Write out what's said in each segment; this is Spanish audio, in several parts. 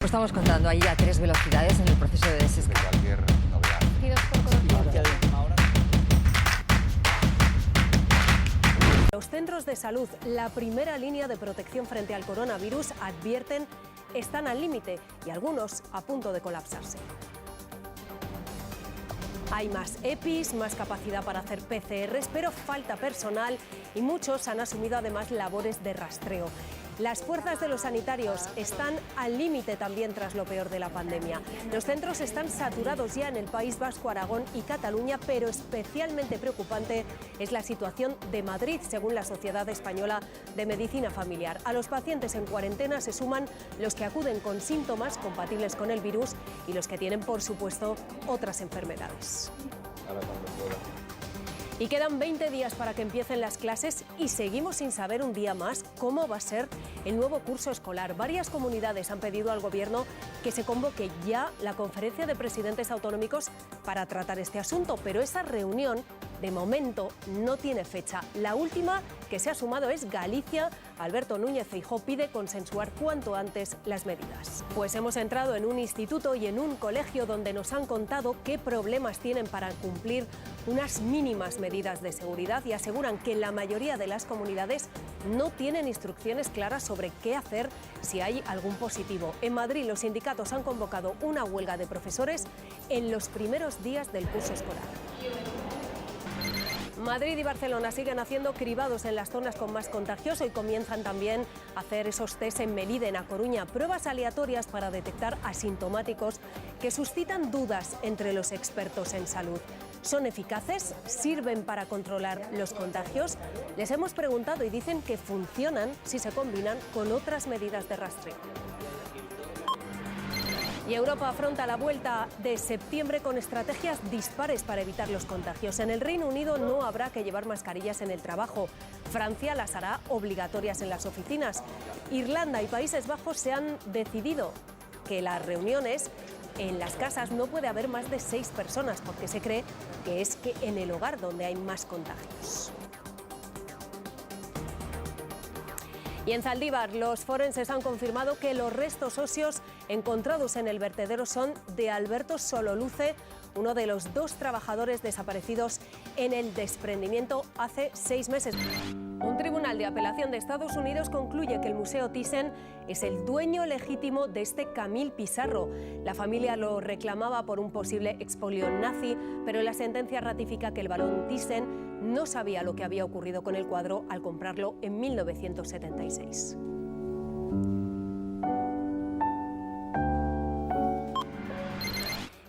Estamos contando ahí a 3 velocidades en el proceso de desescalada. Los centros de salud, la primera línea de protección frente al coronavirus, advierten están al límite y algunos a punto de colapsarse. Hay más EPIs, más capacidad para hacer PCRs, pero falta personal y muchos han asumido además labores de rastreo. Las fuerzas de los sanitarios están al límite también tras lo peor de la pandemia. Los centros están saturados ya en el País Vasco, Aragón y Cataluña, pero especialmente preocupante es la situación de Madrid, según la Sociedad Española de Medicina Familiar. A los pacientes en cuarentena se suman los que acuden con síntomas compatibles con el virus y los que tienen, por supuesto, otras enfermedades. Y quedan 20 días para que empiecen las clases y seguimos sin saber un día más cómo va a ser el nuevo curso escolar. Varias comunidades han pedido al Gobierno que se convoque ya la conferencia de presidentes autonómicos para tratar este asunto, pero esa reunión de momento no tiene fecha. La última que se ha sumado es Galicia. Alberto Núñez Feijóo pide consensuar cuanto antes las medidas. Pues hemos entrado en un instituto y en un colegio donde nos han contado qué problemas tienen para cumplir unas mínimas medidas de seguridad y aseguran que la mayoría de las comunidades no tienen instrucciones claras sobre qué hacer si hay algún positivo. En Madrid, los sindicatos han convocado una huelga de profesores en los primeros días del curso escolar. Madrid y Barcelona siguen haciendo cribados en las zonas con más contagios. Hoy comienzan también a hacer esos test en Melide, en A Coruña, pruebas aleatorias para detectar asintomáticos que suscitan dudas entre los expertos en salud. ¿Son eficaces? ¿Sirven para controlar los contagios? Les hemos preguntado y dicen que funcionan si se combinan con otras medidas de rastreo. Y Europa afronta la vuelta de septiembre con estrategias dispares para evitar los contagios. En el Reino Unido no habrá que llevar mascarillas en el trabajo. Francia las hará obligatorias en las oficinas. Irlanda y Países Bajos se han decidido que las reuniones en las casas no puede haber más de 6 personas porque se cree que es que en el hogar donde hay más contagios. Y en Zaldívar, los forenses han confirmado que los restos óseos encontrados en el vertedero son de Alberto Sololuce, uno de los 2 trabajadores desaparecidos en el desprendimiento hace 6 meses. Un tribunal de apelación de Estados Unidos concluye que el Museo Thyssen es el dueño legítimo de este Camille Pissarro. La familia lo reclamaba por un posible expolio nazi, pero la sentencia ratifica que el barón Thyssen no sabía lo que había ocurrido con el cuadro al comprarlo en 1976.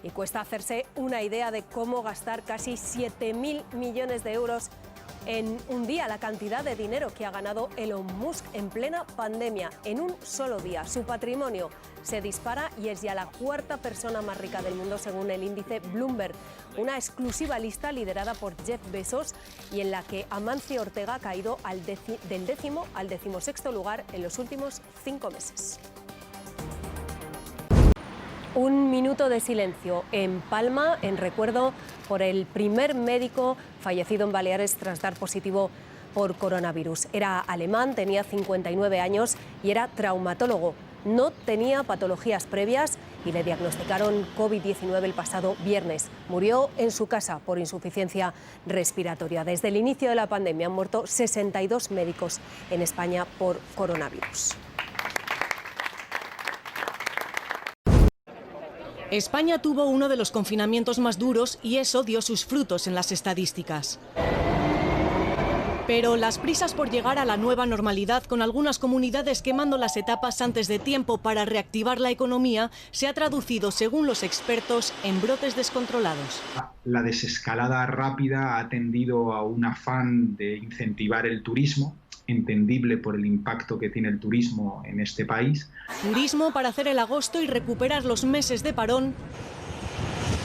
Y cuesta hacerse una idea de cómo gastar casi 7.000 millones de euros en un día, la cantidad de dinero que ha ganado Elon Musk en plena pandemia, en un solo día. Su patrimonio se dispara y es ya la 4ª persona más rica del mundo según el índice Bloomberg, una exclusiva lista liderada por Jeff Bezos y en la que Amancio Ortega ha caído del 10º al 16º lugar en los últimos 5 meses. Un minuto de silencio en Palma en recuerdo por el primer médico fallecido en Baleares tras dar positivo por coronavirus. Era alemán, tenía 59 años y era traumatólogo. No tenía patologías previas y le diagnosticaron COVID-19 el pasado viernes. Murió en su casa por insuficiencia respiratoria. Desde el inicio de la pandemia han muerto 62 médicos en España por coronavirus. España tuvo uno de los confinamientos más duros y eso dio sus frutos en las estadísticas. Pero las prisas por llegar a la nueva normalidad, con algunas comunidades quemando las etapas antes de tiempo para reactivar la economía, se ha traducido, según los expertos, en brotes descontrolados. La desescalada rápida ha tendido a un afán de incentivar el turismo, entendible por el impacto que tiene el turismo en este país. Turismo para hacer el agosto y recuperar los meses de parón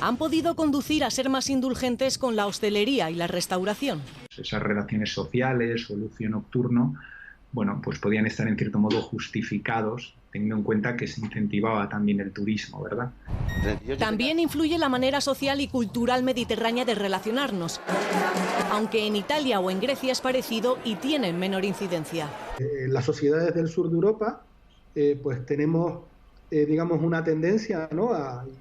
han podido conducir a ser más indulgentes con la hostelería y la restauración. Esas relaciones sociales o el ocio nocturno, bueno, pues podían estar en cierto modo justificados, teniendo en cuenta que se incentivaba también el turismo, ¿verdad? También influye la manera social y cultural mediterránea de relacionarnos, aunque en Italia o en Grecia es parecido y tienen menor incidencia. En las sociedades del sur de Europa pues tenemos digamos, una tendencia, ¿no?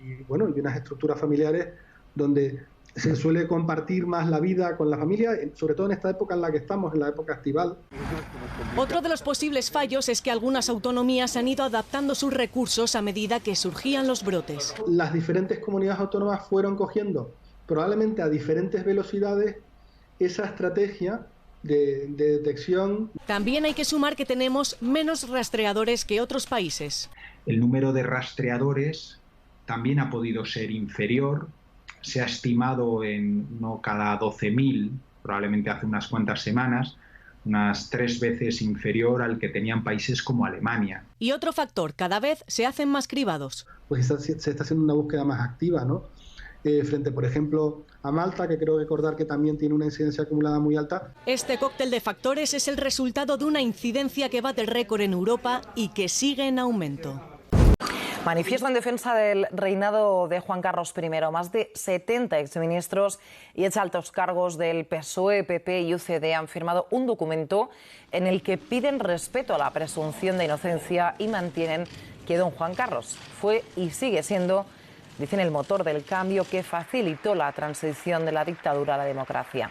Y unas estructuras familiares donde se suele compartir más la vida con la familia, sobre todo en esta época en la que estamos, en la época estival. Otro de los posibles fallos es que algunas autonomías han ido adaptando sus recursos a medida que surgían los brotes. Las diferentes comunidades autónomas fueron cogiendo, probablemente a diferentes velocidades, esa estrategia de detección. También hay que sumar que tenemos menos rastreadores que otros países. El número de rastreadores también ha podido ser inferior. Se ha estimado en no cada 12.000, probablemente hace unas cuantas semanas, unas 3 veces inferior al que tenían países como Alemania. Y otro factor, cada vez se hacen más cribados. Pues se está haciendo una búsqueda más activa, ¿no? Frente, por ejemplo, a Malta, que creo recordar que también tiene una incidencia acumulada muy alta. Este cóctel de factores es el resultado de una incidencia que bate el récord en Europa y que sigue en aumento. Manifiesto en defensa del reinado de Juan Carlos I. Más de 70 exministros y exaltos cargos del PSOE, PP y UCD han firmado un documento en el que piden respeto a la presunción de inocencia y mantienen que don Juan Carlos fue y sigue siendo, dicen, el motor del cambio que facilitó la transición de la dictadura a la democracia.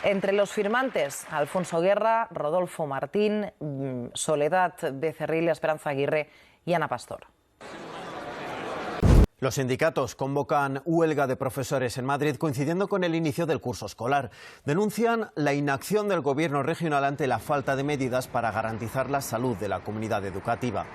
Entre los firmantes, Alfonso Guerra, Rodolfo Martín, Soledad Becerril, Esperanza Aguirre y Ana Pastor. Los sindicatos convocan huelga de profesores en Madrid coincidiendo con el inicio del curso escolar. Denuncian la inacción del gobierno regional ante la falta de medidas para garantizar la salud de la comunidad educativa.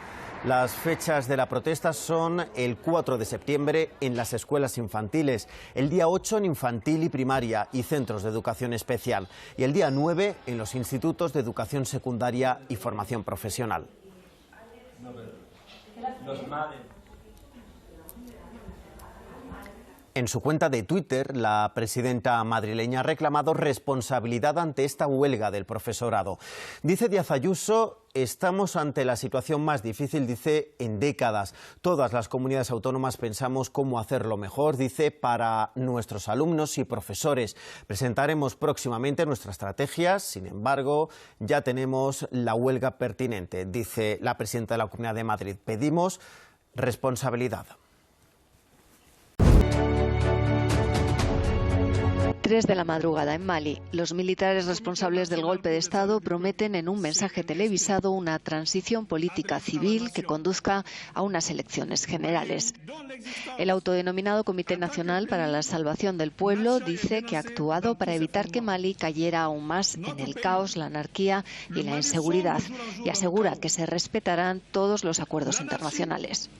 Las fechas de la protesta son el 4 de septiembre en las escuelas infantiles, el día 8 en infantil y primaria y centros de educación especial y el día 9 en los institutos de educación secundaria y formación profesional. En su cuenta de Twitter, la presidenta madrileña ha reclamado responsabilidad ante esta huelga del profesorado. Dice Díaz Ayuso, estamos ante la situación más difícil, dice, en décadas. Todas las comunidades autónomas pensamos cómo hacerlo mejor, dice, para nuestros alumnos y profesores. Presentaremos próximamente nuestras estrategias, sin embargo, ya tenemos la huelga pertinente, dice la presidenta de la Comunidad de Madrid. Pedimos responsabilidad. 3 de la madrugada en Mali. Los militares responsables del golpe de Estado prometen en un mensaje televisado una transición política civil que conduzca a unas elecciones generales. El autodenominado Comité Nacional para la Salvación del Pueblo dice que ha actuado para evitar que Mali cayera aún más en el caos, la anarquía y la inseguridad, y asegura que se respetarán todos los acuerdos internacionales.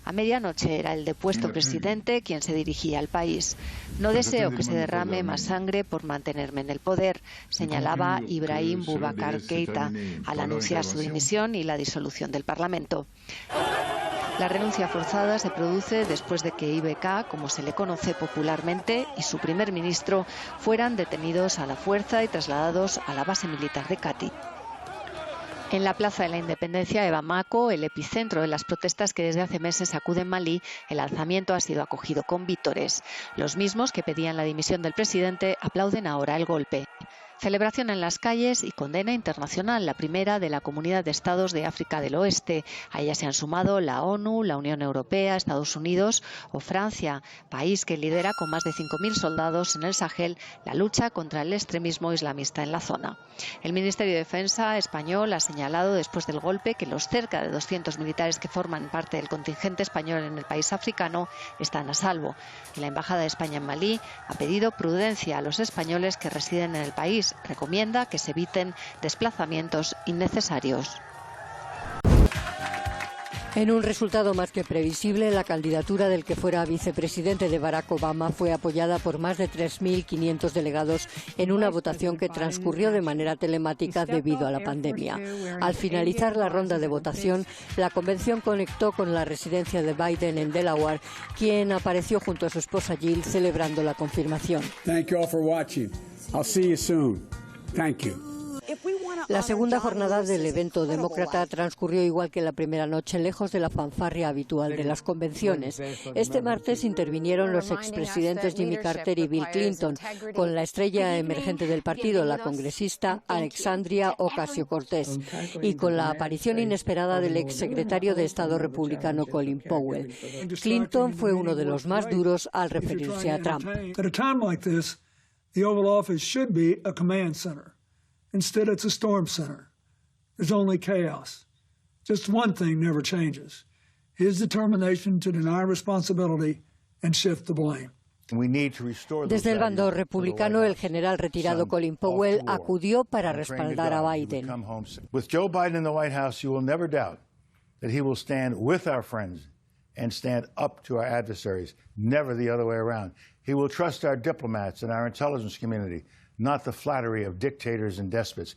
A medianoche era el depuesto presidente quien se dirigía al país. No deseo que se derrame más sangre por mantenerme en el poder, señalaba Ibrahim Boubacar Keïta al anunciar su dimisión y la disolución del Parlamento. La renuncia forzada se produce después de que IBK, como se le conoce popularmente, y su primer ministro fueran detenidos a la fuerza y trasladados a la base militar de Kati. En la Plaza de la Independencia de Bamako, el epicentro de las protestas que desde hace meses sacuden Malí, el alzamiento ha sido acogido con vítores. Los mismos que pedían la dimisión del presidente aplauden ahora el golpe. Celebración en las calles y condena internacional, la primera de la Comunidad de Estados de África del Oeste. A ella se han sumado la ONU, la Unión Europea, Estados Unidos o Francia, país que lidera con más de 5.000 soldados en el Sahel la lucha contra el extremismo islamista en la zona. El Ministerio de Defensa español ha señalado después del golpe que los cerca de 200 militares que forman parte del contingente español en el país africano están a salvo. La Embajada de España en Malí ha pedido prudencia a los españoles que residen en el país. Recomienda que se eviten desplazamientos innecesarios. En un resultado más que previsible, la candidatura del que fuera vicepresidente de Barack Obama fue apoyada por más de 3.500 delegados en una votación que transcurrió de manera telemática debido a la pandemia. Al finalizar la ronda de votación, la convención conectó con la residencia de Biden en Delaware, quien apareció junto a su esposa Jill celebrando la confirmación. Thank you all for watching. I'll see you soon. Thank you. La segunda jornada del evento demócrata transcurrió igual que la primera noche, lejos de la fanfarria habitual de las convenciones. Este martes intervinieron los expresidentes Jimmy Carter y Bill Clinton, con la estrella emergente del partido, la congresista Alexandria Ocasio-Cortez, y con la aparición inesperada del exsecretario de Estado republicano Colin Powell. Clinton fue uno de los más duros al referirse a Trump. The Oval Office should be a command center. Instead, it's a storm center. There's only chaos. Just one thing never changes: his determination to deny responsibility and shift the blame. Desde el bando republicano, el general retirado Colin Powell acudió para respaldar a Biden. With Joe Biden in the White House, you will never doubt that he will stand with our friends and stand up to our adversaries, never the other way around. He will trust our diplomats and our intelligence community, not the flattery of dictators and despots.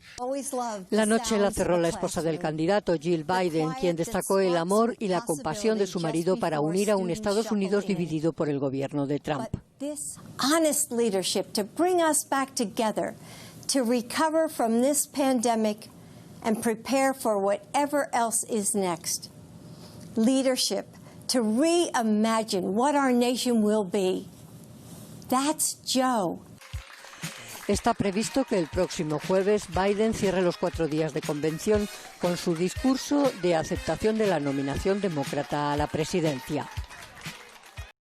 La noche la cerró la esposa del candidato, Jill Biden, quien destacó el amor y la compasión de su marido para unir a un Estados Unidos dividido por el gobierno de Trump. This honest leadership to bring us back together, to recover from this pandemic and prepare for whatever else is next. Leadership to reimagine what our nation will be. That's Joe. Está previsto que el próximo jueves Biden cierre los 4 días de convención con su discurso de aceptación de la nominación demócrata a la presidencia.